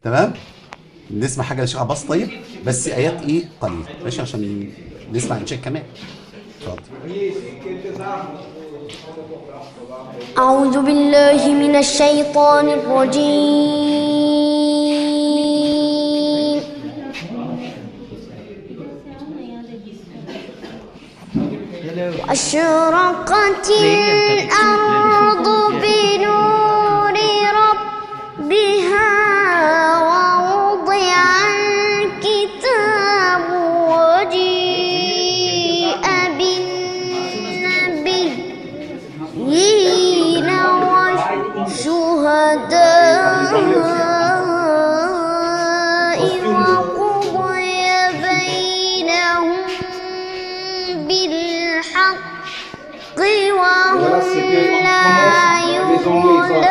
تمام. نسمع حاجه للشيخ عباس طيب، بس ايات ايه قليله ماشي عشان نسمع انشاء كمان. اتفضل. أعوذ بالله من الشيطان الرجيم. وأشرقت الأرض بنور ربها ووضع الكتاب وجيء بالنبيين والشهداء وقضي بينهم بالحق وهم لا يظلمون.